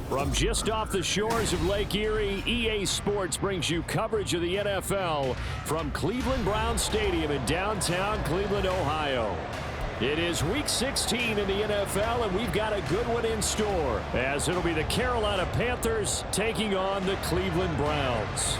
From just off the shores of Lake Erie, EA Sports brings you coverage of the NFL from Cleveland Browns Stadium in downtown Cleveland, Ohio. It is Week 16 in the NFL, and we've got a good one in store, as it'll be the Carolina Panthers taking on the Cleveland Browns.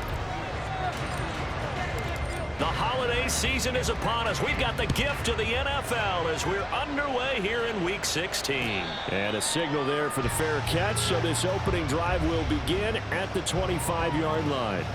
The holiday season is upon us. We've got the gift of the NFL as we're underway here in Week 16. And a signal there for the fair catch, so this opening drive will begin at the 25-yard line.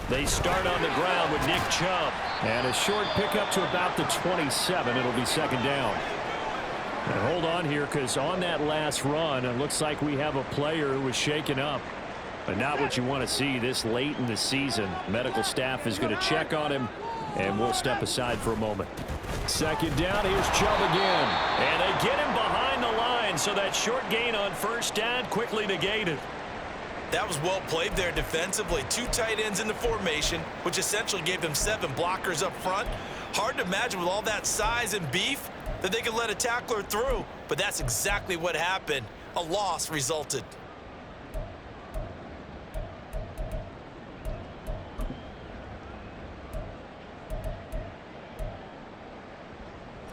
They start on the ground with Nick Chubb. And a short pickup to about the 27. It'll be second down. And hold on here, because on that last run, it looks like we have a player who was shaken up. But not what you want to see this late in the season. Medical staff is going to check on him, and we'll step aside for a moment. Second down, here's Chubb again. And they get him behind the line, so that short gain on first down quickly negated. That was well played there defensively. Two tight ends in the formation, which essentially gave them 7 blockers up front. Hard to imagine with all that size and beef that they could let a tackler through, but that's exactly what happened. A loss resulted.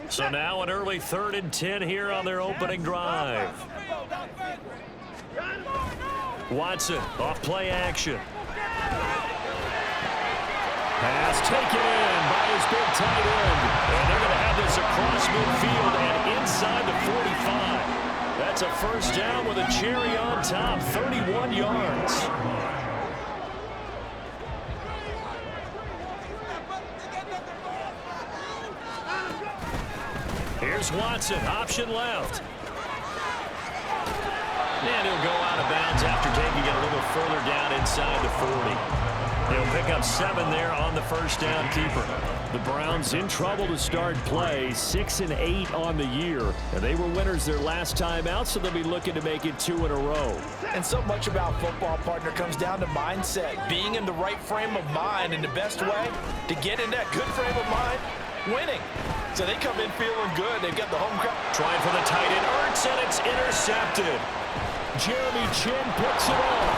So now an early 3rd and 10 here on their opening drive. Watson off play action. Pass taken in by his big tight end. And they're going to have this across midfield and inside the 45. That's a first down with a cherry on top, 31 yards. Here's Watson, option left. And he'll go out of bounds after taking it a little further down inside the 40. He'll pick up 7 there on the first down keeper. The Browns in trouble to start play, 6-8 on the year. And they were winners their last time out, so they'll be looking to make it 2 in a row. And so much about football, partner, comes down to mindset. Being in the right frame of mind, and the best way to get in that good frame of mind, winning. So they come in feeling good. They've got the home crowd. Trying for the tight end, Ertz, and it's intercepted. Jeremy Chin picks it off.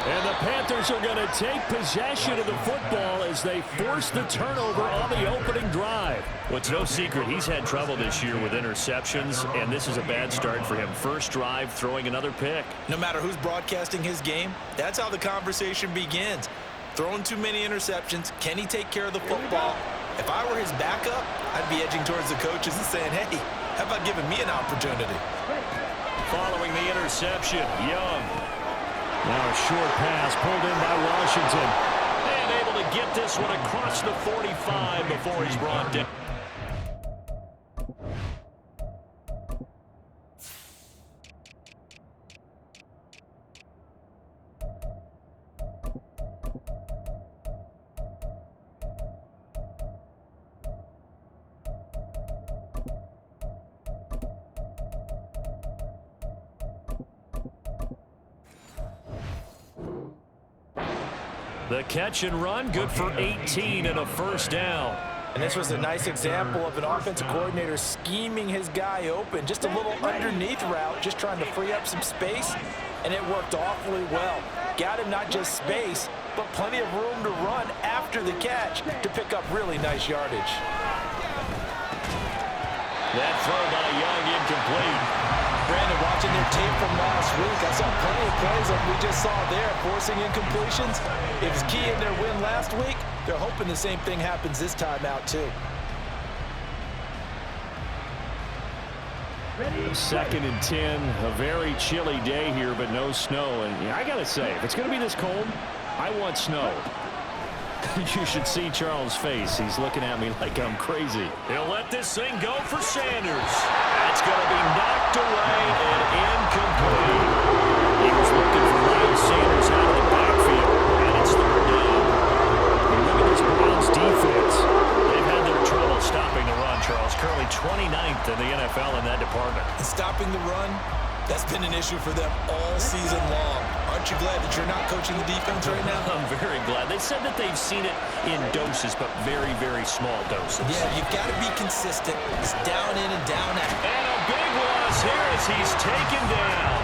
And the Panthers are going to take possession of the football as they force the turnover on the opening drive. Well, it's no secret he's had trouble this year with interceptions, and this is a bad start for him. First drive, throwing another pick. No matter who's broadcasting his game, that's how the conversation begins. Throwing too many interceptions, can he take care of the football? If I were his backup, I'd be edging towards the coaches and saying, hey, how about giving me an opportunity? Following the interception, Young. Now a short pass pulled in by Washington. And able to get this one across the 45 before he's brought down. The catch and run, good for 18 and a first down. And this was a nice example of an offensive coordinator scheming his guy open. Just a little underneath route, just trying to free up some space, and it worked awfully well. Got him not just space, but plenty of room to run after the catch to pick up really nice yardage. That throw by Young incomplete. Brandon, watching their tape from last week, I saw plenty of plays like we just saw there, forcing incompletions. It was key in their win last week. They're hoping the same thing happens this time out, too. 2nd and 10, a very chilly day here, but no snow. And I got to say, if it's going to be this cold, I want snow. You should see Charles' face. He's looking at me like I'm crazy. He'll let this thing go for Sanders. That's going to be knocked away and incomplete. He was looking for Miles Sanders out of the backfield, and it's 3rd down. And look at this Browns defense. They've had their trouble stopping the run, Charles. Currently 29th in the NFL in that department. And stopping the run, that's been an issue for them all season long. Aren't you glad that you're not coaching the defense right now? I'm very glad. They said that they've seen it in doses, but very, very small doses. Yeah, you've got to be consistent. It's down in and down out. And a big loss here as he's taken down.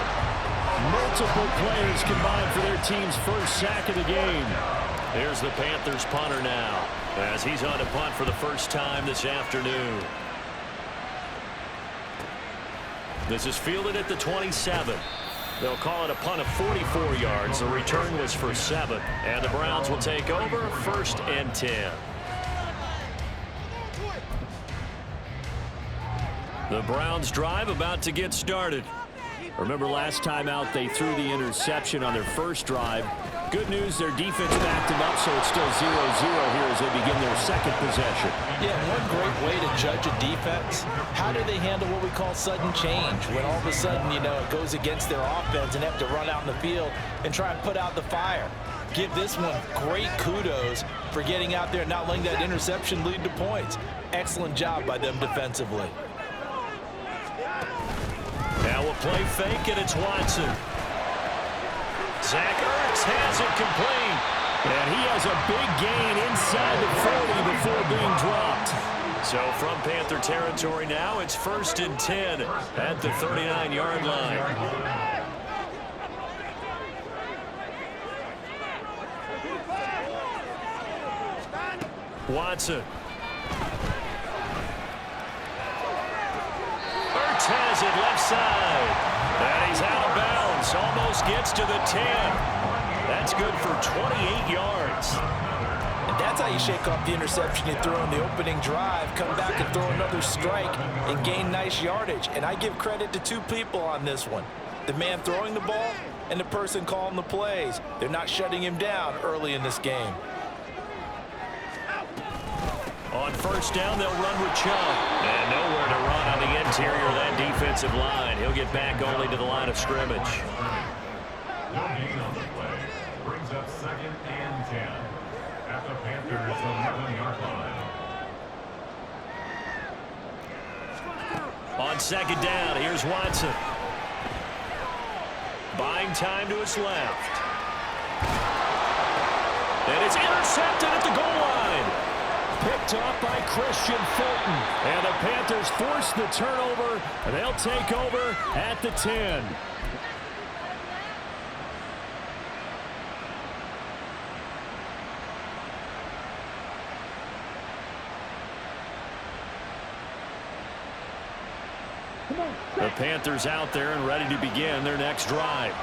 Multiple players combined for their team's first sack of the game. Here's the Panthers punter now as he's on to punt for the first time this afternoon. This is fielded at the 27. They'll call it a punt of 44 yards. The return was for 7. And the Browns will take over 1st and 10. The Browns drive about to get started. Remember last time out they threw the interception on their first drive. Good news, their defense backed them up, so it's still 0-0 here as they begin their second possession. Yeah, one great way to judge a defense, how do they handle what we call sudden change? When all of a sudden, you know, it goes against their offense and have to run out in the field and try and put out the fire. Give this one great kudos for getting out there and not letting that interception lead to points. Excellent job by them defensively. Now a play fake, and it's Watson. Zach Ertz has it complete. And he has a big gain inside the 40 before being dropped. So from Panther territory now, it's 1st and 10 at the 39-yard line. Watson. Ertz has it left side. And he's out of bounds. Almost gets to the 10. That's good for 28 yards. And that's how you shake off the interception you throw in the opening drive, come back and throw another strike and gain nice yardage. And I give credit to 2 people on this one. The man throwing the ball and the person calling the plays. They're not shutting him down early in this game. On 1st down, they'll run with Chubb. And nowhere to run on the interior of that defensive line. He'll get back only to the line of scrimmage. No gain on the play. Brings up 2nd and 10 at the Panthers 11-yard line. On 2nd down, here's Watson. Buying time to his left. And it's intercepted at the goal line. Picked up by Christian Fulton. And the Panthers force the turnover, and they'll take over at the 10. The Panthers out there and ready to begin their next drive.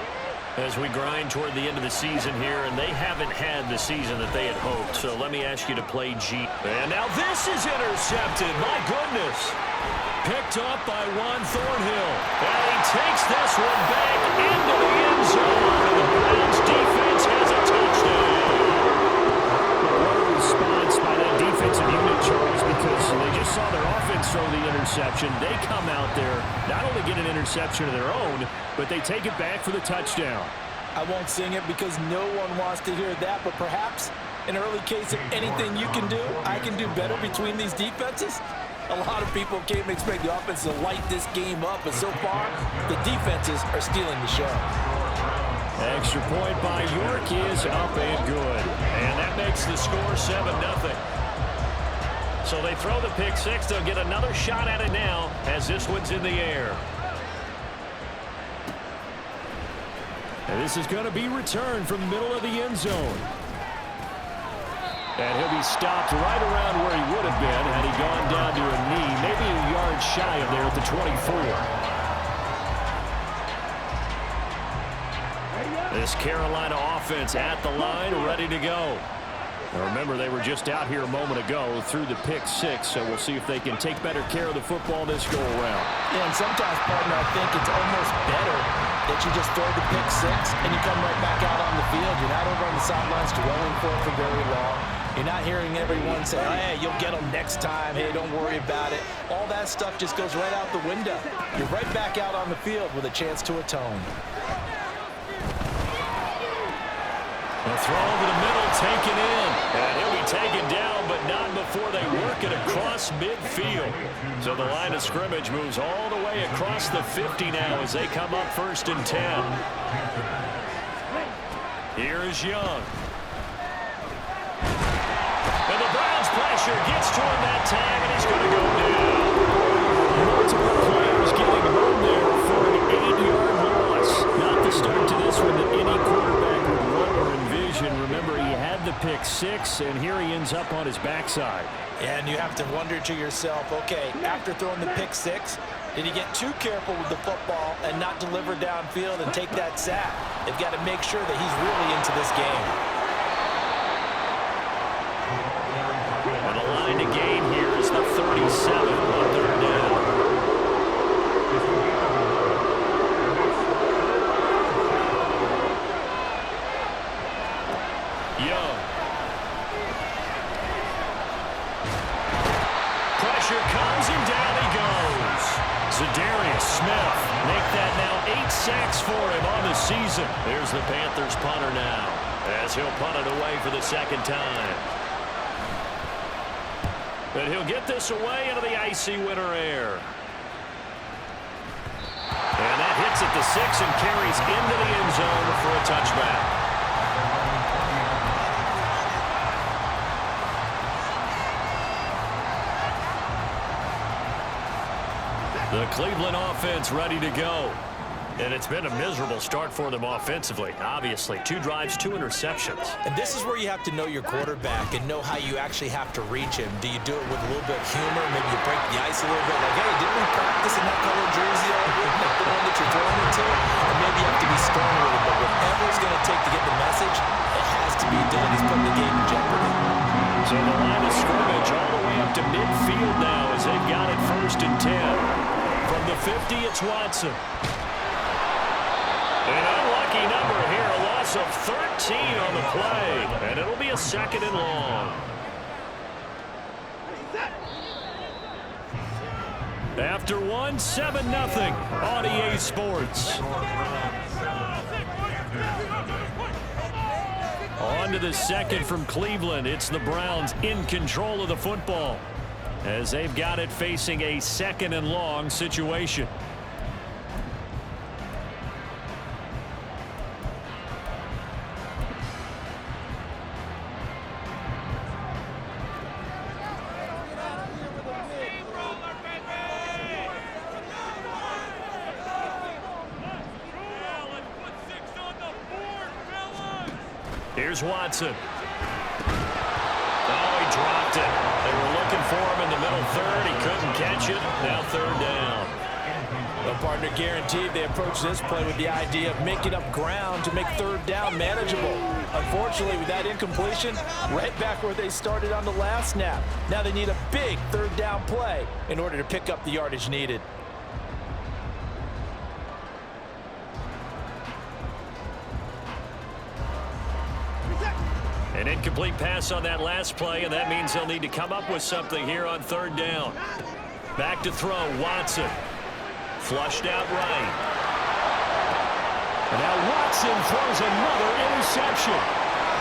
As we grind toward the end of the season here, and they haven't had the season that they had hoped. So let me ask you to play G. And now this is intercepted. My goodness. Picked up by Juan Thornhill. And he takes this one back into the end zone. And the Browns defense has a touchdown. What a response by that defensive unit, Charles, because they just saw their offense throw the interception. They come out there, not only get an interception of their own, but they take it back for the touchdown. I won't sing it because no one wants to hear that, but perhaps an early case of anything you can do, I can do better between these defenses. A lot of people can't expect the offense to light this game up, but so far, the defenses are stealing the show. Extra point by York is up and good. And that makes the score 7-0. So they throw the pick six. They'll get another shot at it now as this one's in the air. And this is going to be returned from the middle of the end zone. And he'll be stopped right around where he would have been had he gone down to a knee, maybe a yard shy of there at the 24. This Carolina offense at the line, ready to go. Now remember, they were just out here a moment ago through the pick 6, so we'll see if they can take better care of the football this go-around. Yeah, and sometimes, partner, I think it's almost better that you just throw the pick 6 and you come right back out on the field. You're not over on the sidelines dwelling for it for very long. You're not hearing everyone say, hey, you'll get them next time. Hey, don't worry about it. All that stuff just goes right out the window. You're right back out on the field with a chance to atone. A throw over the middle, taken in. And he'll be taken down, but not before they work it across midfield. So the line of scrimmage moves all the way across the 50 now as they come up 1st and 10. Here is Young. And the Browns pressure gets to him that time, and he's going to go down. Multiple players getting home there for an 8-yard loss. Not the start to this one that any quarterback would want or envision. Remember, he had the pick 6, and here he ends up on his backside. And you have to wonder to yourself, okay, after throwing the pick 6, did he get too careful with the football and not deliver downfield and take that sack? They've got to make sure that he's really into this game. And the line to gain here is the 37 on 3rd down. Young. Pressure comes and down he goes. Zadarius Smith make that now 8 sacks for him on the season. There's the Panthers punter now as he'll punt it away for the 2nd time. But he'll get this away into the icy winter air. And that hits at the 6 and carries into the end zone for a touchback. The Cleveland offense ready to go. And it's been a miserable start for them offensively. Obviously, 2 drives, 2 interceptions. And this is where you have to know your quarterback and know how you actually have to reach him. Do you do it with a little bit of humor? Maybe you break the ice a little bit. Like, hey, didn't we practice in that colored jersey all week? The one that you're throwing it to? And maybe you have to be strong with it. But whatever it's going to take to get the message, it has to be done. He's putting the game in jeopardy. So the line of scrimmage all the way up to midfield now as they've got it 1st and 10. From the 50, it's Watson. An unlucky number here, a loss of 13 on the play, and it'll be a 2nd and long. After 1, 7-0 on EA Sports. On to the 2nd from Cleveland. It's the Browns in control of the football as they've got it facing a 2nd and long situation. Here's Watson. Oh, he dropped it. They were looking for him in the middle 3rd. He couldn't catch it. Now 3rd down. The partner guaranteed they approach this play with the idea of making up ground to make 3rd down manageable. Unfortunately, with that incompletion, right back where they started on the last snap. Now they need a big 3rd down play in order to pick up the yardage needed. An incomplete pass on that last play, and that means they'll need to come up with something here on 3rd down. Back to throw, Watson. Flushed out right. And now Watson throws another interception.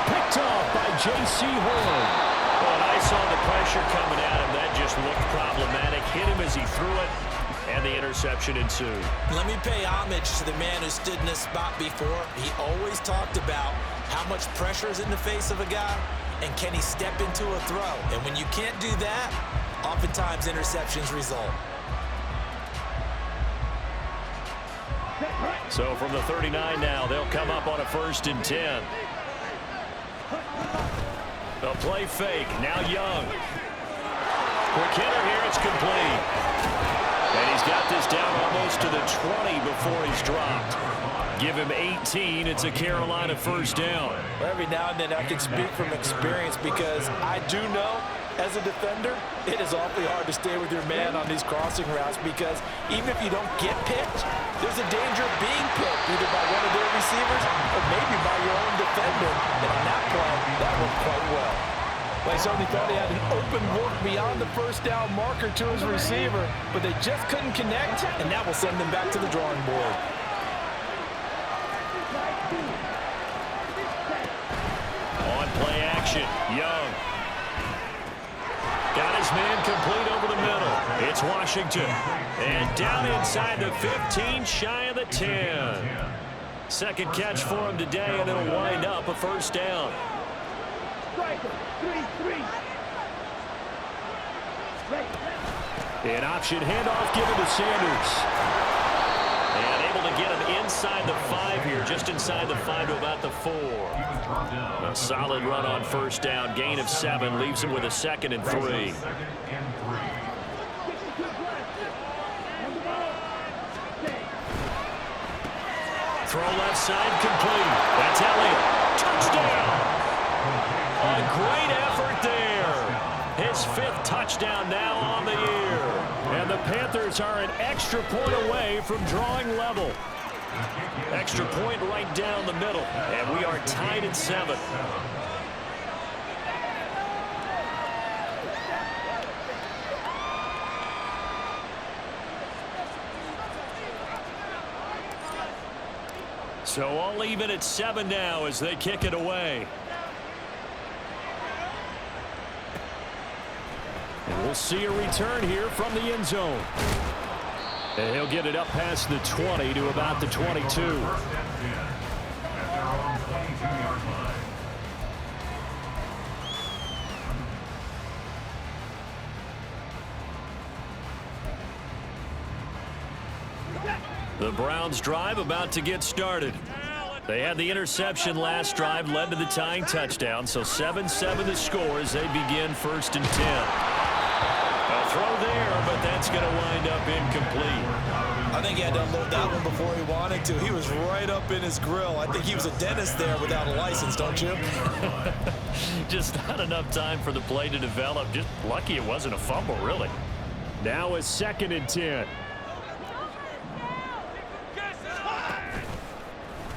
Picked off by J.C. Horn. Well, and I saw the pressure coming at him. That just looked problematic. Hit him as he threw it, and the interception ensued. Let me pay homage to the man who stood in this spot before. He always talked about how much pressure is in the face of a guy, and can he step into a throw? And when you can't do that, oftentimes interceptions result. So from the 39 now, they'll come up on a 1st and 10. A play fake, now Young. Quick hitter here, it's complete. And he's got this down almost to the 20 before he's dropped. Give him 18. It's a Carolina first down. Every now and then I can speak from experience because I do know as a defender, it is awfully hard to stay with your man on these crossing routes because even if you don't get picked, there's a danger of being picked either by one of their receivers or maybe by your own defender. And on that play, that worked quite well. Well, he certainly thought he had an open look beyond the first down marker to his receiver, but they just couldn't connect, and that will send them back to the drawing board. On play action, Young. Got his man complete over the middle. It's Washington. And down inside the 15, shy of the 10. Second catch for him today, and it'll wind up a first down. An option handoff given to Sanders. And able to get him inside the 5 here, just inside the 5 to about the 4. A solid run on first down, gain of 7, leaves him with a 2nd and 3. Throw left side complete. That's Elliott. Touchdown! A great effort there. His 5th touchdown now on the year. And the Panthers are an extra point away from drawing level. Extra point right down the middle. And we are tied at 7. So all even at 7 now as they kick it away. And we'll see a return here from the end zone. And he'll get it up past the 20 to about the 22. The Browns drive about to get started. They had the interception last drive, led to the tying touchdown. So 7-7 the score as they begin 1st and 10. A throw there, but that's going to wind up incomplete. I think he had to unload that one before he wanted to. He was right up in his grill. I think he was a dentist there without a license, don't you? Just not enough time for the play to develop. Just lucky it wasn't a fumble, really. Now a 2nd and 10.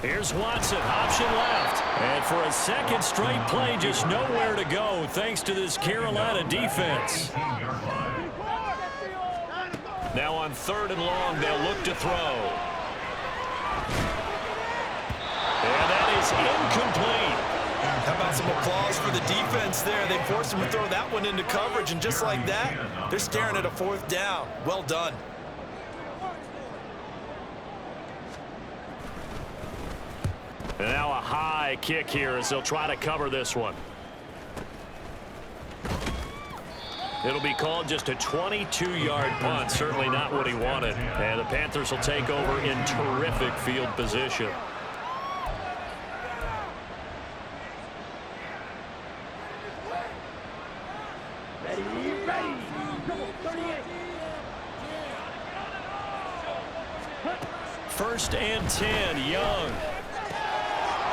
Here's Watson, option left. And for a 2nd straight play, just nowhere to go thanks to this Carolina defense. Now on 3rd and long, they'll look to throw. And that is incomplete. How about some applause for the defense there? They forced him to throw that one into coverage, and just like that, they're staring at a 4th down. Well done. And now a high kick here as they'll try to cover this one. It'll be called just a 22-yard punt. Certainly not what he wanted. And the Panthers will take over in terrific field position. First and 10, Young.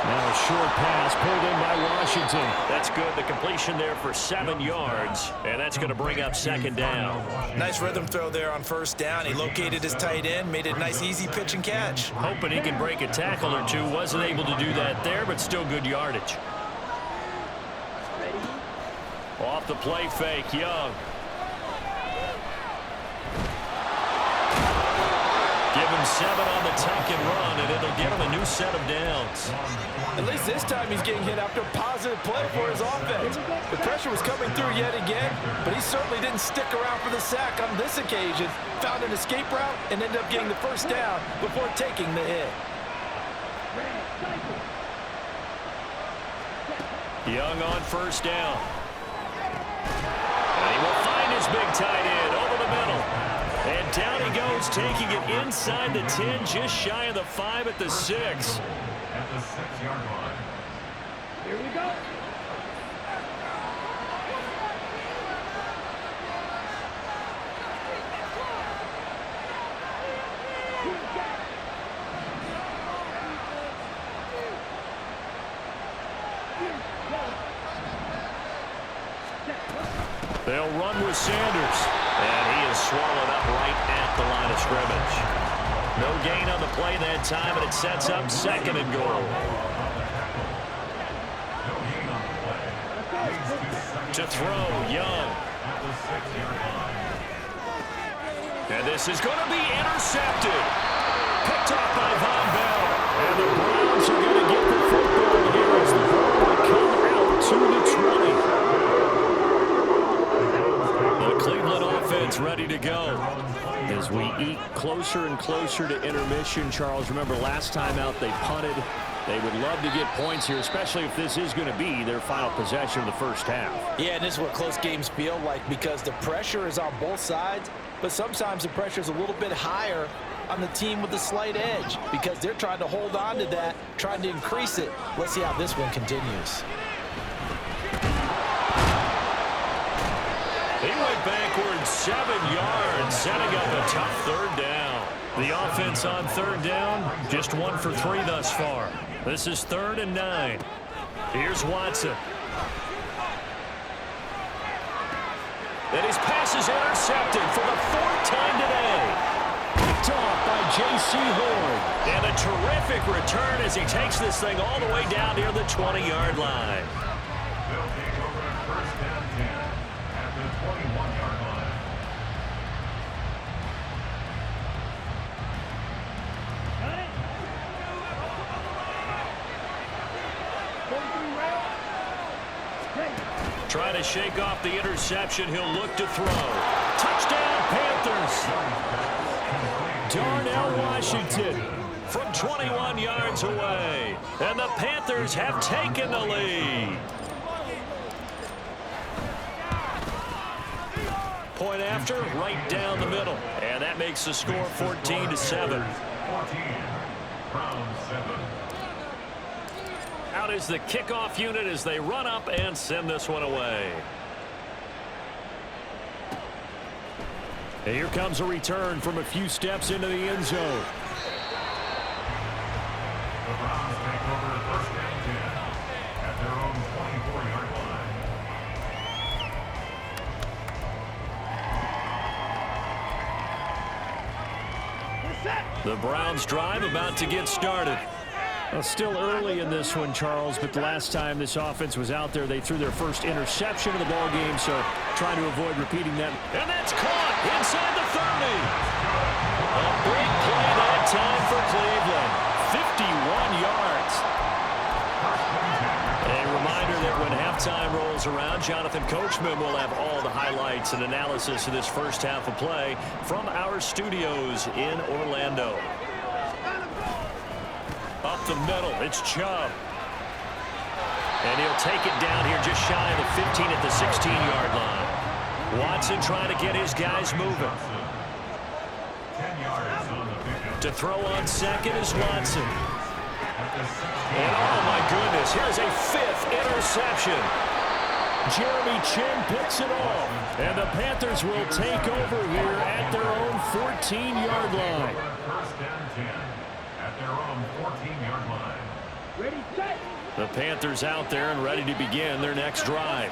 Now a short pass pulled in by Washington. That's good. The completion there for 7 yards. And that's going to bring up 2nd down. Nice rhythm throw there on 1st down. He located his tight end, made it a nice easy pitch and catch. Hoping he can break a tackle or two. Wasn't able to do that there, but still good yardage. Off the play fake, Young. Give him 7 on the tuck and run, and it'll get him a new set of downs. At least this time he's getting hit after a positive play for his offense. The pressure was coming through yet again, but he certainly didn't stick around for the sack on this occasion. Found an escape route and ended up getting the 1st down before taking the hit. Young on 1st down. And he will find his big tight end over the middle. And down he goes, taking it inside the 10, just shy of the 5 at the 6. At the 6-yard line. Here we go. They'll run with Sanders. And he is swallowed up right at the line of scrimmage. No gain on the play that time, and it sets up 2nd and goal. To throw, Young. And this is going to be intercepted. Picked off by Von Bell. And the Browns are going to get the football here as the ball will come out to the 20. The Cleveland offense ready to go. As we eat closer and closer to intermission, Charles, remember last time out they punted. They would love to get points here, especially if this is going to be their final possession of the first half. Yeah, and this is what close games feel like because the pressure is on both sides, but sometimes the pressure is a little bit higher on the team with the slight edge because they're trying to hold on to that, trying to increase it. Let's see how this one continues. He went backwards 7 yards, setting up a tough 3rd down. The offense on 3rd down, just 1 for 3 thus far. This is 3rd and 9. Here's Watson. And his pass is intercepted for the 4th time today. Picked off by J.C. Horn. And a terrific return as he takes this thing all the way down near the 20-yard line. They'll take over at 1st and 10 at the 21-yard line. Trying to shake off the interception. He'll look to throw. Touchdown, Panthers. Darnell Washington From 21 yards away. And the Panthers have taken the lead. Point after, right down the middle. And that makes the score 14-7. 14 from 7. Out is the kickoff unit as they run up and send this one away. And here comes a return from a few steps into the end zone. The Browns take over 1st and 10 at their own 24-yard line. The Browns drive about to get started. Well, still early in this one, Charles, but the last time this offense was out there, they threw their first interception of the ball game, so trying to avoid repeating that. And that's caught inside the 30. A big play that time for Cleveland. 51 yards. A reminder that when halftime rolls around, Jonathan Coachman will have all the highlights and analysis of this first half of play from our studios in Orlando. Up the middle, it's Chubb. And he'll take it down here just shy of the 15 at the 16-yard line. Watson trying to get his guys moving. 10 yards on the pickup. To throw on 2nd is Watson. And oh my goodness, here's a 5th interception. Jeremy Chin picks it off. And the Panthers will take over here at their own 14-yard line. 1st and 10 at their own 14-yard line. Ready, set. The Panthers out there and ready to begin their next drive.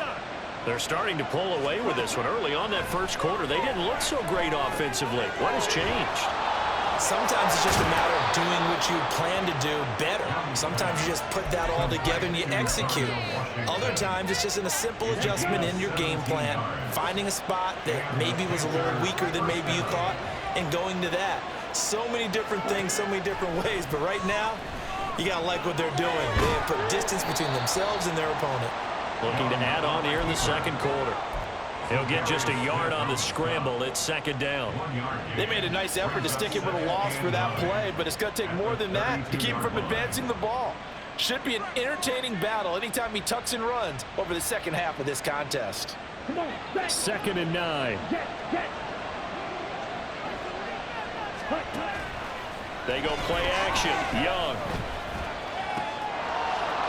They're starting to pull away with this one. Early on that first quarter, they didn't look so great offensively. What has changed? Sometimes it's just a matter of doing what you plan to do better. Sometimes you just put that all together and you execute. Other times it's just in a simple adjustment in your game plan, finding a spot that maybe was a little weaker than maybe you thought, and going to that. So many different things, so many different ways, but right now, you got to like what they're doing. They have put distance between themselves and their opponent. Looking to add on here in the second quarter. He'll get just a yard on the scramble. It's 2nd down. They made a nice effort to stick it with a loss for that play, but it's going to take more than that to keep him from advancing the ball. Should be an entertaining battle anytime he tucks and runs over the second half of this contest. Come on, set. 2nd and 9. Get. Cut. They go play action. Young.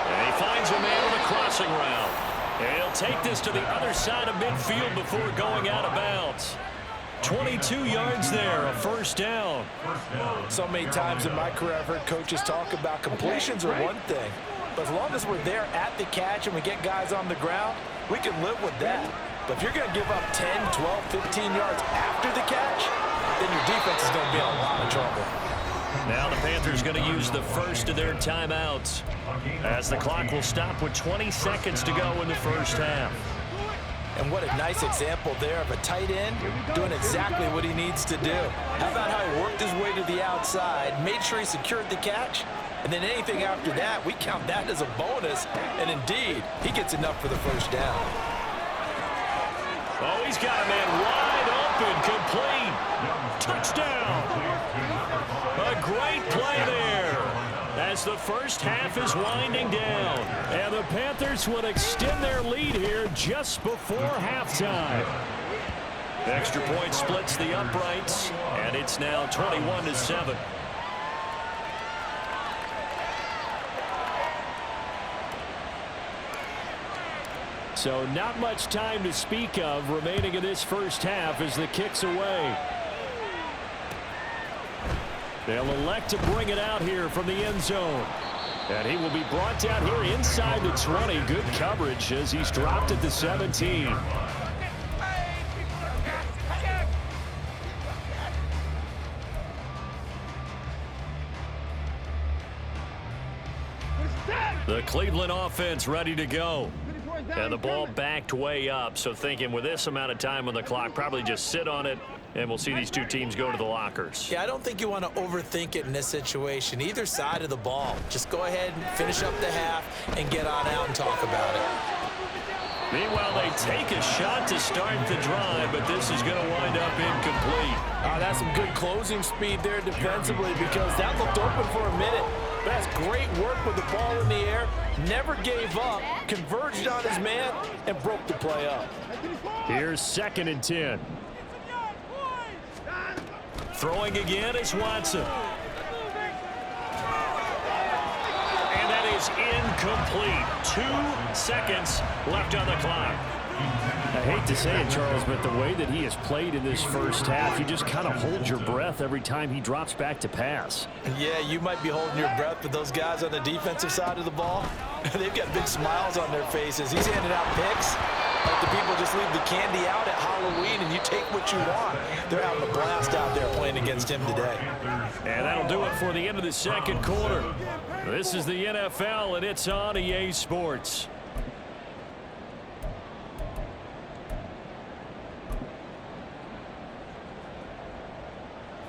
And he finds a man on the crossing route. And he'll take this to the other side of midfield before going out of bounds. 22 yards there, a first down. So many times in my career, I've heard coaches talk about completions are one thing. But as long as we're there at the catch and we get guys on the ground, we can live with that. But if you're going to give up 10, 12, 15 yards after the catch, then your defense is going to be in a lot of trouble. Now the Panthers going to use the first of their timeouts as the clock will stop with 20 seconds to go in the first half. And what a nice example there of a tight end doing exactly what he needs to do. How about how he worked his way to the outside, made sure he secured the catch, and then anything after that, we count that as a bonus. And indeed, he gets enough for the first down. Oh, he's got a man wide open, complete. Touchdown. A great play there as the first half is winding down. And the Panthers would extend their lead here just before halftime. Extra point splits the uprights, and it's now 21-7. So not much time to speak of remaining in this first half as the kick's away. They'll elect to bring it out here from the end zone. And he will be brought down here inside the 20. Good coverage as he's dropped at the 17. The Cleveland offense ready to go. And the ball backed way up. So thinking with this amount of time on the clock, probably just sit on it, and we'll see these two teams go to the lockers. Yeah, I don't think you want to overthink it in this situation. Either side of the ball. Just go ahead and finish up the half and get on out and talk about it. Meanwhile, they take a shot to start the drive, but this is going to wind up incomplete. That's some good closing speed there defensively because that looked open for a minute. That's great work with the ball in the air. Never gave up, converged on his man, and broke the play up. Here's 2nd and 10. Throwing again is Watson. And that is incomplete. 2 seconds left on the clock. I hate to say it, Charles, but the way that he has played in this first half, you just kind of hold your breath every time he drops back to pass. Yeah, you might be holding your breath, but those guys on the defensive side of the ball, they've got big smiles on their faces. He's handing out picks like the people just leave the candy out at Halloween and you take what you want. They're having a blast out there playing against him today. And that'll do it for the end of the second quarter. This is the NFL, and it's on EA Sports.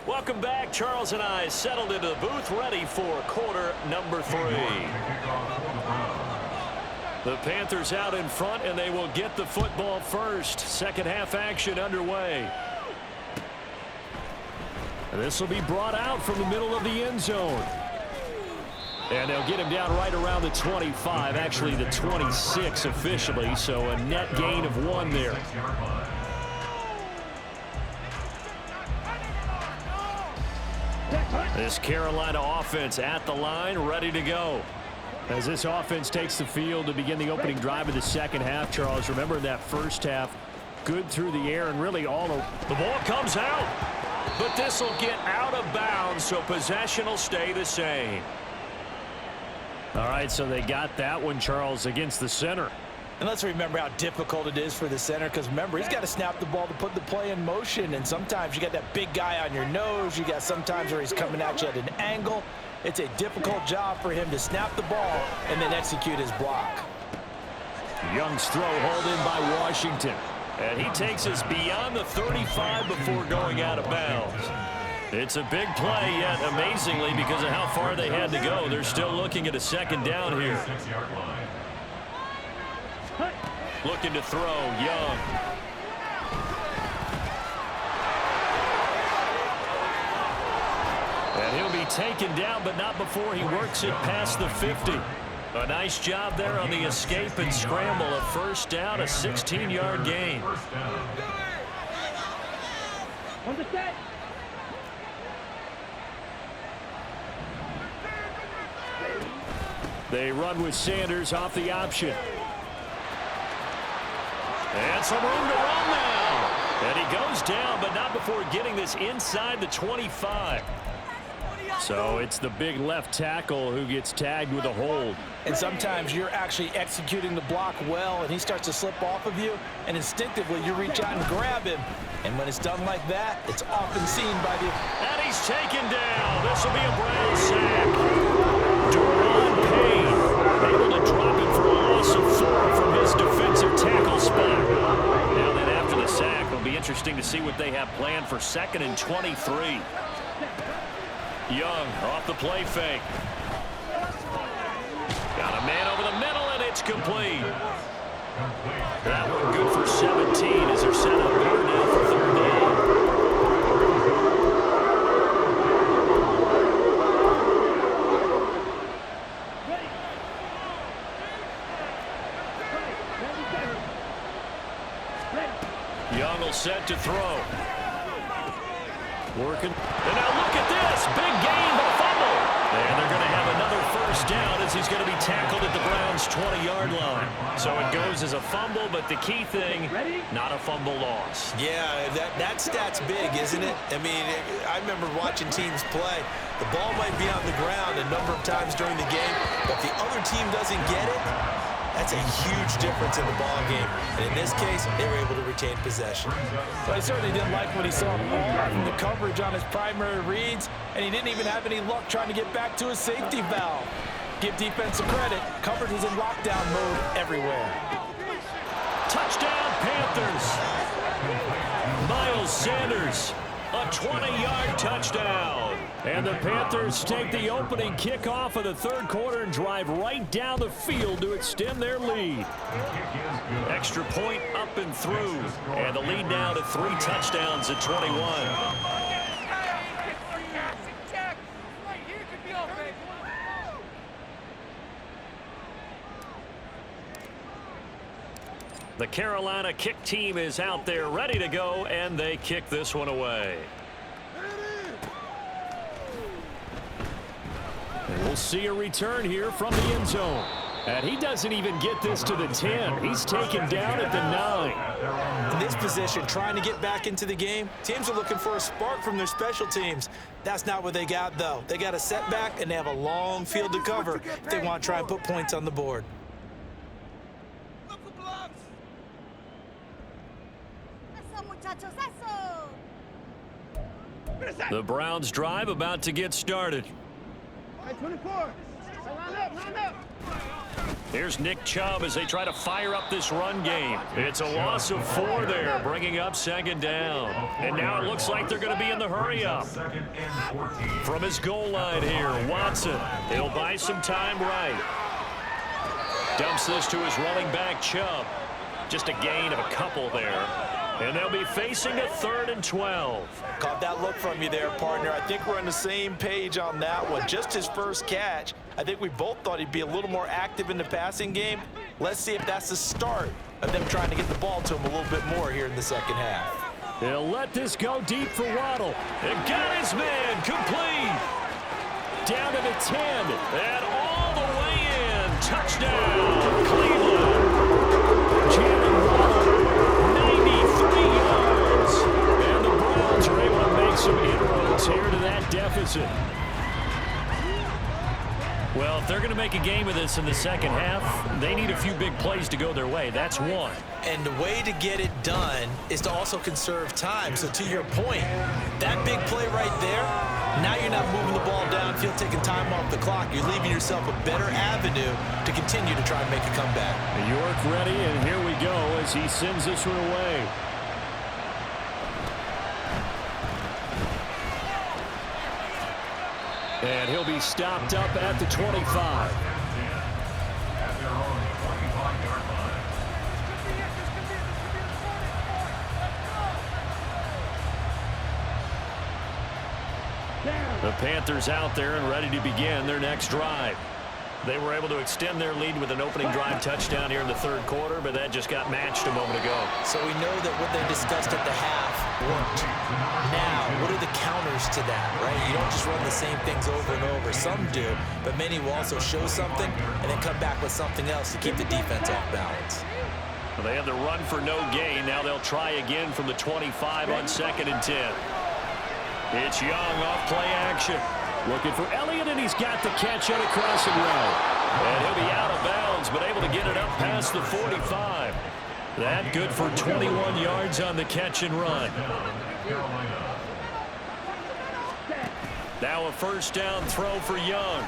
Welcome back. Charles and I settled into the booth ready for quarter number 3. The Panthers out in front, and they will get the football first. Second half action underway. And this will be brought out from the middle of the end zone. And they'll get him down right around the 25, actually the 26 officially, so a net gain of 1 there. This Carolina offense at the line, ready to go. As this offense takes the field to begin the opening drive of the second half, Charles, remember that first half, good through the air and really all over. The ball comes out, but this will get out of bounds, so possession will stay the same. All right, so they got that one, Charles, against the center. And let's remember how difficult it is for the center because, remember, he's got to snap the ball to put the play in motion. And sometimes you got that big guy on your nose. You got sometimes where he's coming at you at an angle. It's a difficult job for him to snap the ball and then execute his block. Young's throw hauled in by Washington. And he takes us beyond the 35 before going out of bounds. It's a big play, yet amazingly, because of how far they had to go, they're still looking at a second down here. Looking to throw, Young. And he'll be taken down, but not before he works it past the 50. A nice job there on the escape and scramble. A first down, a 16-yard gain. On the set. They run with Sanders off the option. And some room to run now. And he goes down, but not before getting this inside the 25. So it's the big left tackle who gets tagged with a hold. And sometimes you're actually executing the block well, and he starts to slip off of you, and instinctively you reach out and grab him. And when it's done like that, it's often seen by the... And he's taken down. This will be a Brown sack. Duran Payne able to drop it for a loss of 4 from his defensive tackle spot. Now then, after the sack, it'll be interesting to see what they have planned for 2nd and 23. Young off the play fake. Got a man over the middle, and it's complete. That one good for 17 as they're set up here now for 3rd down. Young will set to throw. Working. And now look at this. Big gain, but a fumble. And they're going to have another 1st down as he's going to be tackled at the Browns' 20-yard line. So it goes as a fumble, but the key thing, not a fumble loss. Yeah, that stat's big, isn't it? I mean, I remember watching teams play. The ball might be on the ground a number of times during the game, but if the other team doesn't get it, that's a huge difference in the ball game. And in this case, they were able to retain possession. But he certainly didn't like what he saw from the coverage on his primary reads, and he didn't even have any luck trying to get back to his safety valve. Give defense credit. Coverage is in lockdown mode everywhere. Touchdown, Panthers. Miles Sanders, a 20-yard touchdown. And the Panthers take the opening kickoff of the 3rd quarter and drive right down the field to extend their lead. Extra point up and through. And the lead now to 3 touchdowns at 21. The Carolina kick team is out there ready to go, and they kick this one away. And we'll see a return here from the end zone. And he doesn't even get this to the 10. He's taken down at the 9. In this position, trying to get back into the game, teams are looking for a spark from their special teams. That's not what they got, though. They got a setback, and they have a long field to cover if they want to try and put points on the board. The Browns drive about to get started. 24. Line up, line up. Here's Nick Chubb as they try to fire up this run game. It's a loss of 4 there, bringing up 2nd down. And now it looks like they're going to be in the hurry up. From his goal line here, Watson. He'll buy some time right. Dumps this to his running back, Chubb. Just a gain of a couple there. And they'll be facing a 3rd and 12. Caught that look from you there, partner. I think we're on the same page on that one. Just his first catch. I think we both thought he'd be a little more active in the passing game. Let's see if that's the start of them trying to get the ball to him a little bit more here in the 2nd half. They'll let this go deep for Waddle. And got his man complete. Down to the 10. And all the way in. Touchdown, Cleveland. Jalen Waddle, 93 yards. And the Browns are able to make some inroads here to that deficit. Well, if they're going to make a game of this in the 2nd half, they need a few big plays to go their way. That's one. And the way to get it done is to also conserve time. So to your point, that big play right there, now you're not moving the ball downfield, taking time off the clock. You're leaving yourself a better avenue to continue to try and make a comeback. York ready, and here we go as he sends this one away. And he'll be stopped up at the 25. At their own 25-yard line. The Panthers out there and ready to begin their next drive. They were able to extend their lead with an opening drive touchdown here in the 3rd quarter, but that just got matched a moment ago. So we know that what they discussed at the half worked. Now, what are the counters to that, right? You don't just run the same things over and over. Some do, but many will also show something and then come back with something else to keep the defense off balance. Well, they had the run for no gain. Now they'll try again from the 25 on 2nd and 10. It's Young off play action. Looking for Elliott, and he's got the catch on a crossing route. And he'll be out of bounds, but able to get it up past the 45. That good for 21 yards on the catch and run. Now a first down throw for Young.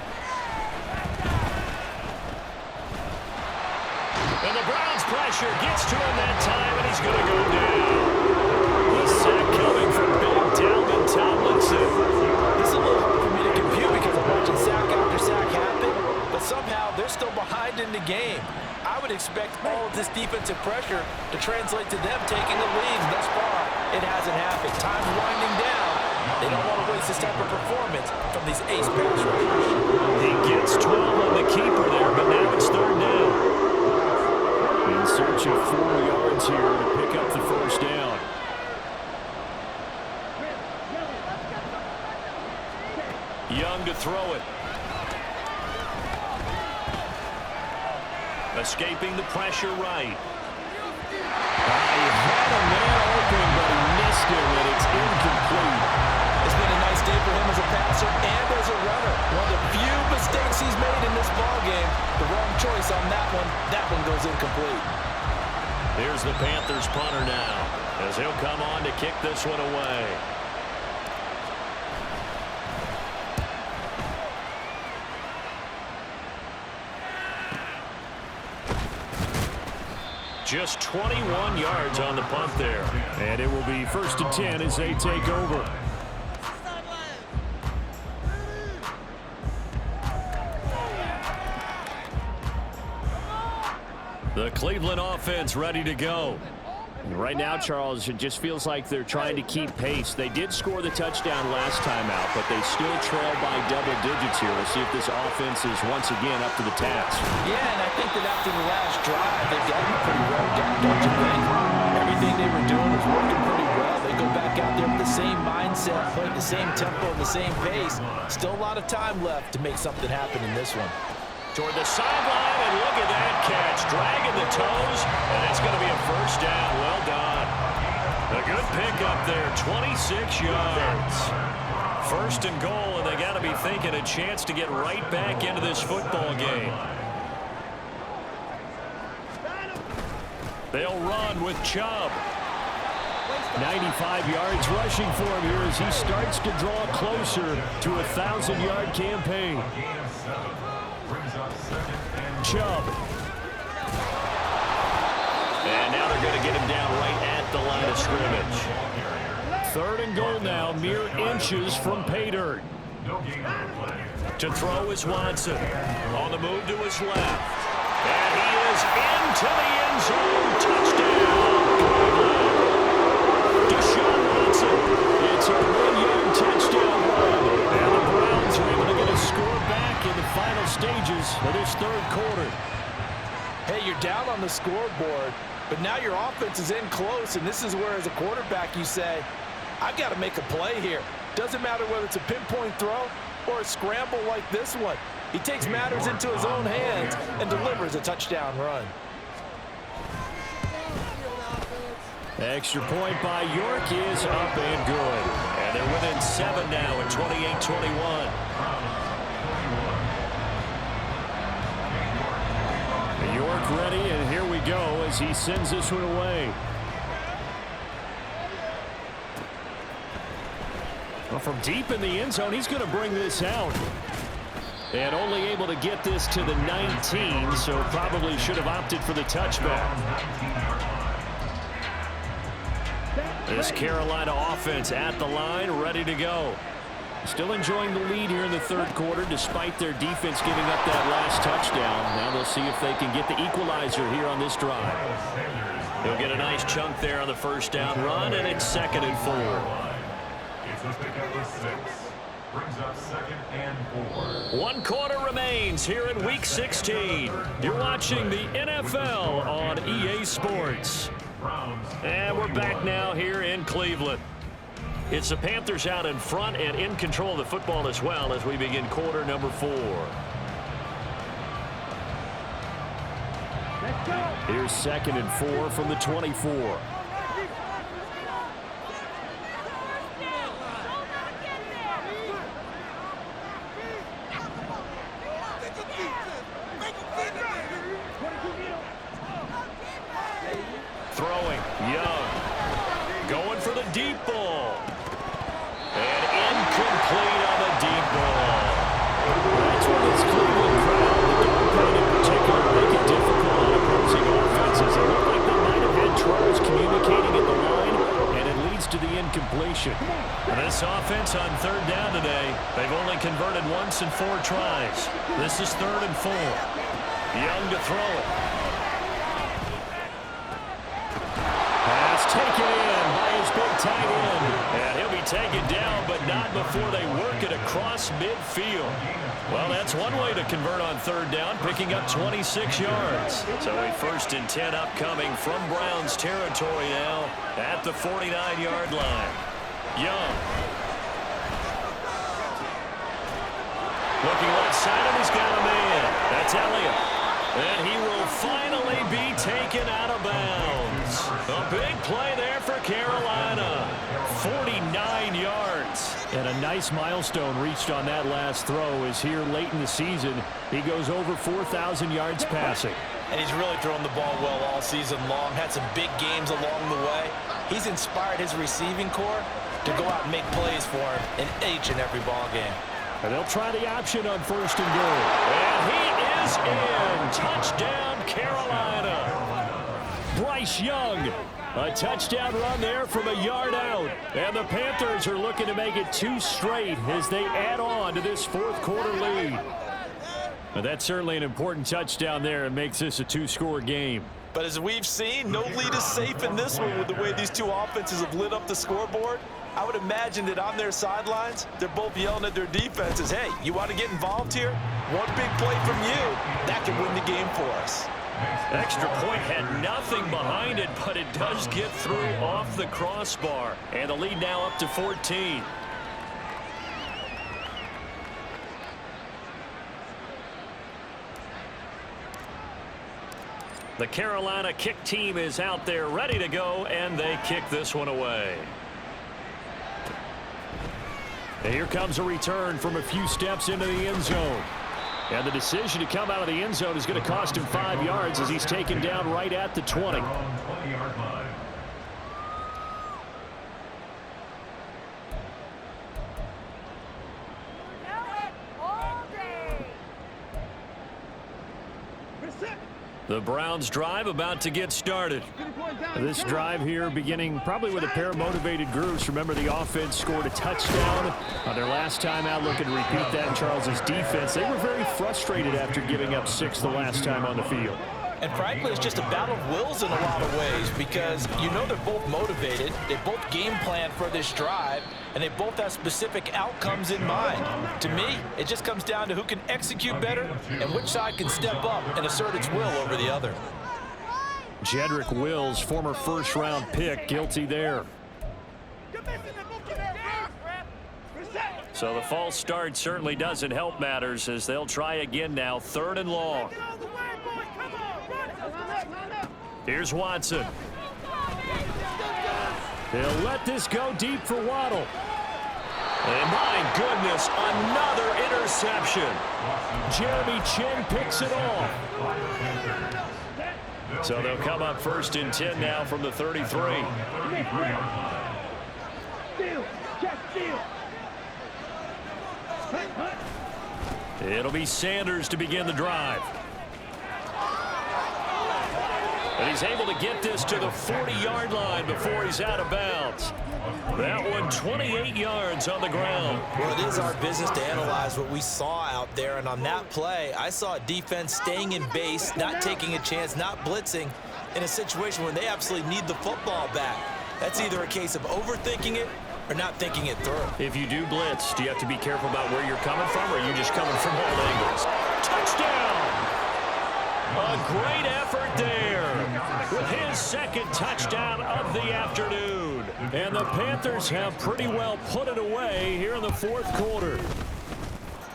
And the Browns pressure gets to him that time, and he's going to go down. The sack coming from Big Dalvin Tomlinson. This is a little hard for me to compute because I'm watching sack after sack happen, but somehow they're still behind in the game. I would expect all of this defensive pressure to translate to them taking the lead. Thus far, it hasn't happened. Time's winding down. They don't want to waste this type of performance from these ace pass rushers. He gets 12 on the keeper there, but now it's 3rd down. In search of 4 yards here to pick up the first down. Young to throw it. Escaping the pressure right. He had a man open, but he missed him, and it's incomplete. It's been a nice day for him as a passer and as a runner. One of the few mistakes he's made in this ballgame. The wrong choice on that one. That one goes incomplete. Here's the Panthers punter now, as he'll come on to kick this one away. Just 21 yards on the punt there. And it will be 1st and 10 as they take over. The Cleveland offense ready to go. Right now, Charles, it just feels like they're trying to keep pace. They did score the touchdown last time out, but they still trail by double digits here. We'll see if this offense is once again up to the task. Yeah, and I think that after the last drive, they've gotten pretty well done, don't you think? Everything they were doing was working pretty well. They go back out there with the same mindset, playing the same tempo and the same pace. Still a lot of time left to make something happen in this one. Toward the sideline, and look at that catch. Dragging the toes, and it's going to be a first down. Well done. A good pickup there, 26 yards. 1st and goal, and they got to be thinking a chance to get right back into this football game. They'll run with Chubb. 95 yards rushing for him here as he starts to draw closer to a 1,000-yard campaign. Chubb. And now they're going to get him down right at the line of scrimmage. 3rd and goal now, mere inches from pay dirt. To throw is Watson. On the move to his left. And he is into the end zone. Touchdown. Deshaun Watson. It's a 1-yard touchdown run. And the Browns are able to get a score back in the final stages of this 3rd quarter. Hey, you're down on the scoreboard, but now your offense is in close, and this is where, as a quarterback, you say, I've got to make a play here. Doesn't matter whether it's a pinpoint throw or a scramble like this one. He takes matters into his own hands and delivers a touchdown run. Extra point by York is up and good. And they're within 7 now at 28-21. York ready, and here we go as he sends this one away. Well, from deep in the end zone, he's going to bring this out. And only able to get this to the 19, so probably should have opted for the touchback. This Carolina offense at the line, ready to go. Still enjoying the lead here in the 3rd quarter, despite their defense giving up that last touchdown. Now they'll see if they can get the equalizer here on this drive. He'll get a nice chunk there on the first down run, and it's 2nd and 4. It's a pickup of 6. Brings up 2nd and 4. 1 quarter remains here in Week 16. You're watching the NFL on EA Sports. And we're back now here in Cleveland. It's the Panthers out in front and in control of the football as well as we begin quarter number 4. Here's 2nd and 4 from the 24. Throwing, Young. Going for the deep ball. And incomplete on the deep ball. That's what this Cleveland crowd, the dog pound in particular, make it difficult on opposing offenses. It looked like they might have had troubles communicating at the line, and it leads to the incompletion. This offense on 3rd down today, they've only converted once in 4 tries. This is 3rd and 4. Young to throw it. Pass taken in by his big tight end. And he'll be taken down, but not before they work it across midfield. Well, that's one way to convert on 3rd down, picking up 26 yards. So a 1st and 10 upcoming from Browns territory now at the 49-yard line. Young. Looking left side, and he's got a man. That's Elliott. And he will finally be taken out of bounds. A big play there for Carolina. 49 yards. And a nice milestone reached on that last throw as here late in the season, he goes over 4,000 yards passing. And he's really thrown the ball well all season long. Had some big games along the way. He's inspired his receiving corps to go out and make plays for him in each and every ball game. And they'll try the option on 1st and goal. And he is in. Touchdown, Carolina. Bryce Young, a touchdown run there from a yard out. And the Panthers are looking to make it 2 straight as they add on to this 4th quarter lead. But that's certainly an important touchdown there and makes this a 2-score game. But as we've seen, no lead is safe in this one with the way these two offenses have lit up the scoreboard. I would imagine that on their sidelines, they're both yelling at their defenses, hey, you want to get involved here? One big play from you, that could win the game for us. Extra point had nothing behind it, but it does get through off the crossbar. And the lead now up to 14. The Carolina kick team is out there ready to go, and they kick this one away. And here comes a return from a few steps into the end zone. And the decision to come out of the end zone is going to cost him 5 yards as he's taken down right at the 20. The Browns drive about to get started. This drive here beginning probably with a pair of motivated groups. Remember, the offense scored a touchdown on their last time out, looking to repeat that in Charles's defense. They were very frustrated after giving up 6 the last time on the field. And frankly, it's just a battle of wills in a lot of ways because you know they're both motivated. They both game plan for this drive, and they both have specific outcomes in mind. To me, it just comes down to who can execute better and which side can step up and assert its will over the other. Jedrick Wills, former first-round pick, guilty there. So the false start certainly doesn't help matters as they'll try again now, 3rd and long. Here's Watson. They'll let this go deep for Waddle. And my goodness, another interception. Jeremy Chin picks it off. So they'll come up 1st and 10 now from the 33. It'll be Sanders to begin the drive. And he's able to get this to the 40-yard line before he's out of bounds. That one 28 yards on the ground. Well, it is our business to analyze what we saw out there, and on that play, I saw a defense staying in base, not taking a chance, not blitzing in a situation where they absolutely need the football back. That's either a case of overthinking it or not thinking it through. If you do blitz, do you have to be careful about where you're coming from, or are you just coming from all angles? Touchdown! A great effort there with his 2nd touchdown of the afternoon. And the Panthers have pretty well put it away here in the 4th quarter.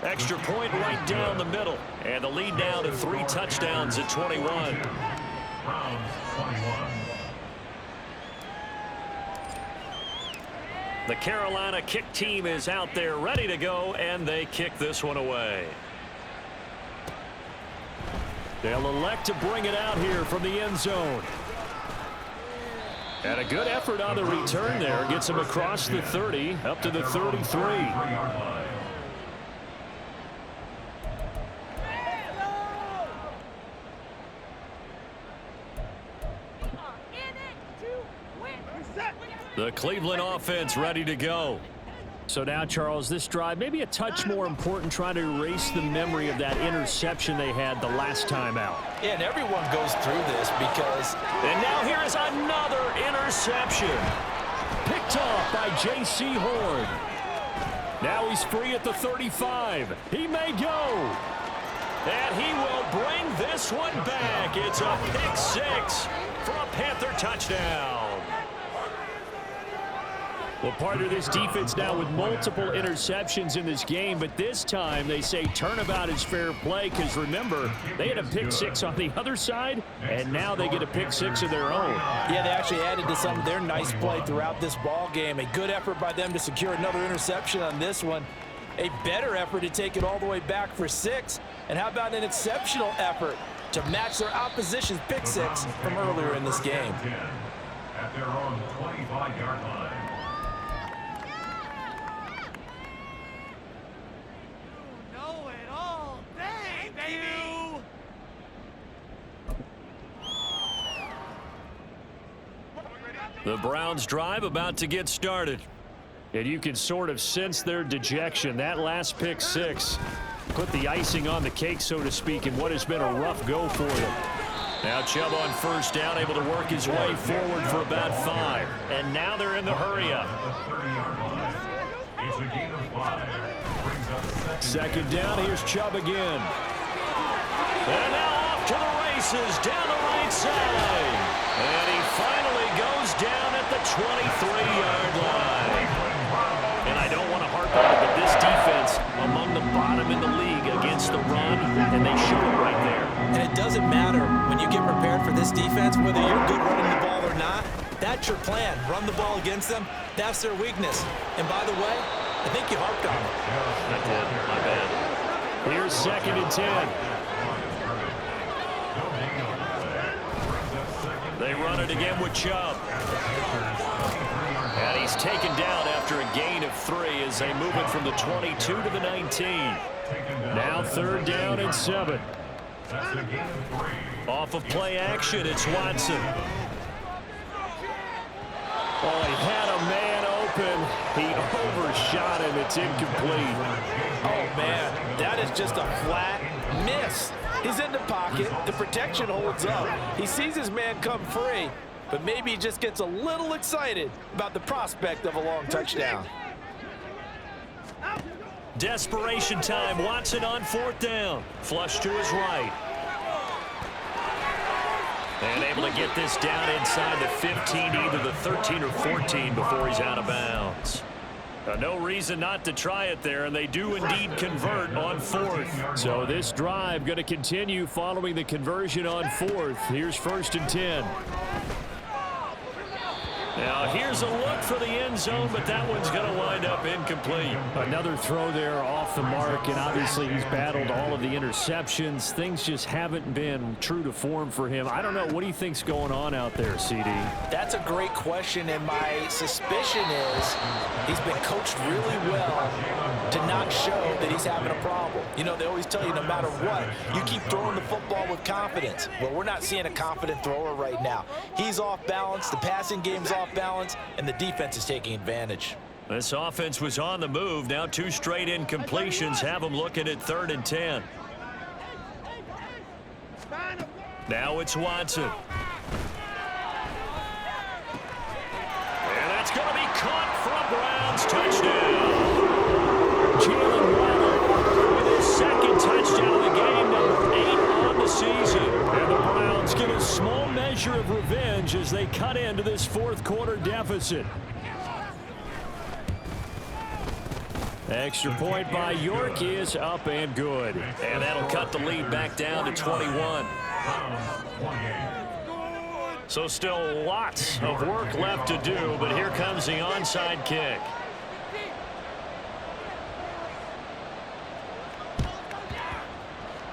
Extra point right down the middle. And the lead down to 3 touchdowns at 21. Browns 21. The Carolina kick team is out there ready to go, and they kick this one away. They'll elect to bring it out here from the end zone. And a good effort on the return there. Gets him across the 30, up to the 33. The Cleveland offense ready to go. So now, Charles, this drive maybe a touch more important, trying to erase the memory of that interception they had the last time out. Yeah, and everyone goes through this because... And now here is another interception. Picked off by J.C. Horn. Now he's free at the 35. He may go. And he will bring this one back. It's a pick six for a Panther touchdown. Well, part of this defense now with multiple interceptions in this game, but this time they say turnabout is fair play because, remember, they had a pick six on the other side, and now they get a pick six of their own. Yeah, they actually added to some of their nice play throughout this ball game. A good effort by them to secure another interception on this one. A better effort to take it all the way back for six. And how about an exceptional effort to match their opposition's pick six from earlier in this game? At their own 25-yard line. The Browns drive about to get started. And you can sort of sense their dejection. That last pick six put the icing on the cake, so to speak, in what has been a rough go for them. Now Chubb on first down, able to work his way forward for about 5. And now they're in the hurry up. It's a gain of 5. Brings up Second down, here's Chubb again. And now off to the races down the right side. And he finally goes down at the 23-yard line. And I don't want to harp on it, but this defense among the bottom in the league against the run, and they show it right there. And it doesn't matter when you get prepared for this defense, whether you're good running the ball or not. That's your plan. Run the ball against them. That's their weakness. And by the way, I think you harped on it. I did. My bad. Here's 2nd and 10. They run it again with Chubb. And he's taken down after a gain of 3 as they move it from the 22 to the 19. Now 3rd down and 7. Off of play action, it's Watson. Oh, he had a man open. He overshot him. It's incomplete. Oh, man, that is just a flat miss. He's in the pocket. The protection holds up. He sees his man come free, but maybe he just gets a little excited about the prospect of a long touchdown. Desperation time. Watson on 4th down. Flush to his right. And able to get this down inside the 15, either the 13 or 14 before he's out of bounds. No reason not to try it there, and they do indeed convert on 4th. So this drive going to continue following the conversion on 4th. Here's 1st and 10. Now here's a look for the end zone, but that one's going to wind up incomplete. Another throw there off the mark, and obviously he's battled all of the interceptions. Things just haven't been true to form for him. I don't know. What do you think's going on out there, CD? That's a great question, and my suspicion is he's been coached really well to not show that he's having a problem. You know, they always tell you no matter what, you keep throwing the football with confidence. Well, we're not seeing a confident thrower right now. He's off balance, the passing game's off balance, and the defense is taking advantage. This offense was on the move. Now 2 straight incompletions have them looking at 3rd and 10. Now it's Watson. And that's going to be caught for a Browns touchdown. Jalen Waddle with his 2nd touchdown of the game, number 8 on the season. And the Browns get a small measure of revenge as they cut into this 4th quarter deficit. Extra point by York is up and good. And that'll cut the lead back down to 21. So still lots of work left to do, but here comes the onside kick.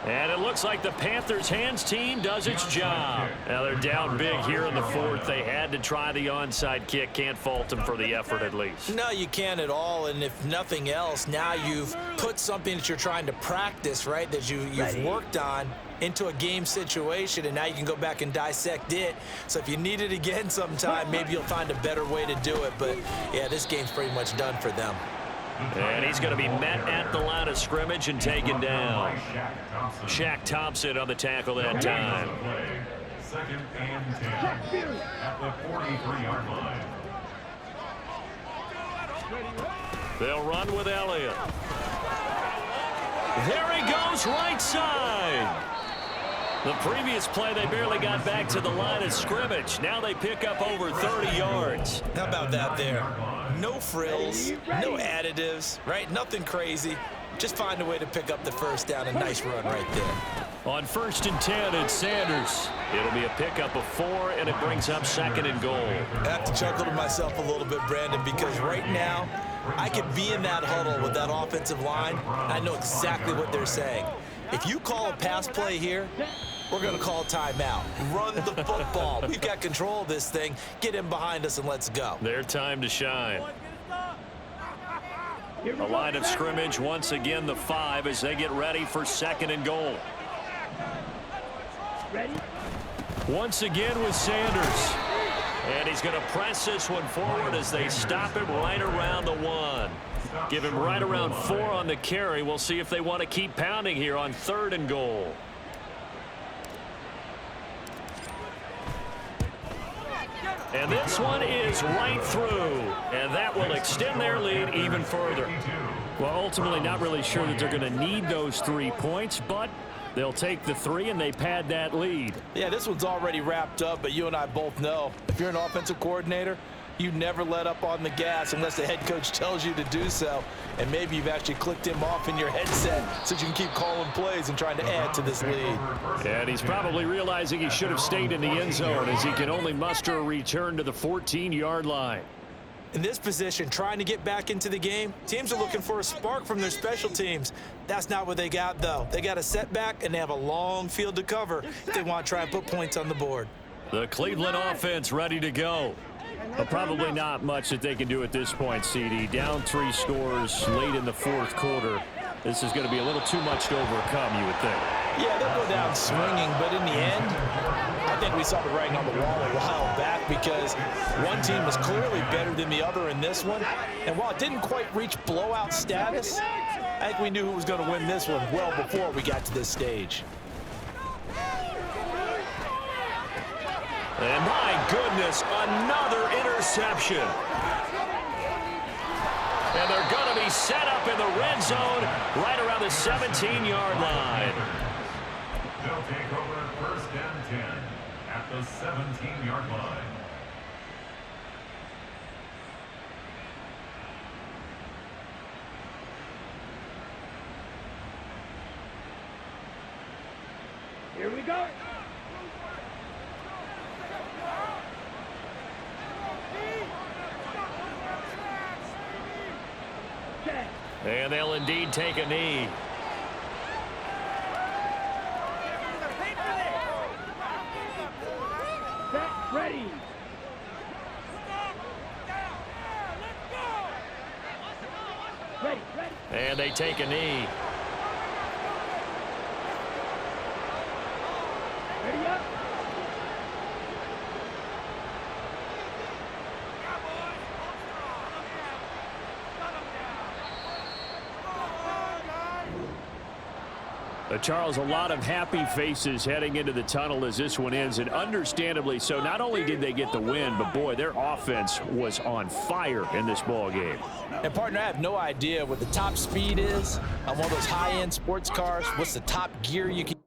And it looks like the Panthers hands team does its job. Now they're down big here in the fourth. They had to try the onside kick. Can't fault them for the effort at least. No, you can't at all. And if nothing else, now you've put something that you're trying to practice, right, that you've worked on into a game situation, and now you can go back and dissect it. So if you need it again sometime, maybe you'll find a better way to do it. But, yeah, this game's pretty much done for them. And he's going to be met at the line of scrimmage and taken down. Shaq Thompson on the tackle that time. Second and 10 at the 43-yard line. They'll run with Elliott. There he goes, right side. The previous play, they barely got back to the line of scrimmage. Now they pick up over 30 yards. How about that there? No frills, no additives, right? Nothing crazy. Just find a way to pick up the first down. A nice run right there. On 1st and 10, it's Sanders. It'll be a pickup of 4, and it brings up 2nd and goal. I have to chuckle to myself a little bit, Brandon, because right now I could be in that huddle with that offensive line. I know exactly what they're saying. If you call a pass play here, we're going to call timeout. Run the football. We've got control of this thing. Get him behind us and let's go. Their time to shine. A line of scrimmage, once again the 5 as they get ready for 2nd and goal. Ready? Once again with Sanders. And he's going to press this one forward as they stop him right around the 1. Give him right around 4 on the carry. We'll see if they want to keep pounding here on 3rd and goal. And this one is right through. And that will extend their lead even further. Well, ultimately not really sure that they're going to need those 3 points, but they'll take the 3 and they pad that lead. Yeah, this one's already wrapped up, but you and I both know if you're an offensive coordinator, you never let up on the gas unless the head coach tells you to do so. And maybe you've actually clicked him off in your headset so you can keep calling plays and trying to add to this lead. And he's probably realizing he should have stayed in the end zone as he can only muster a return to the 14-yard line. In this position, trying to get back into the game, teams are looking for a spark from their special teams. That's not what they got, though. They got a setback, and they have a long field to cover if they want to try and put points on the board. The Cleveland offense ready to go. But probably not much that they can do at this point, CD. Down 3 scores late in the 4th quarter. This is going to be a little too much to overcome, you would think. Yeah, they'll go down swinging, but in the end, I think we saw the writing on the wall a while back because one team was clearly better than the other in this one. And while it didn't quite reach blowout status, I think we knew who was going to win this one well before we got to this stage. And my goodness, another interception. And they're going to be set up in the red zone right around the 17-yard line. They'll take over 1st and 10 at the 17-yard line. Here we go. And they'll indeed take a knee. Set, ready. Ready, ready. And they take a knee. Ready up. Charles, a lot of happy faces heading into the tunnel as this one ends, and understandably so. Not only did they get the win, but boy, their offense was on fire in this ball game. And partner, I have no idea what the top speed is on one of those high-end sports cars. What's the top gear you can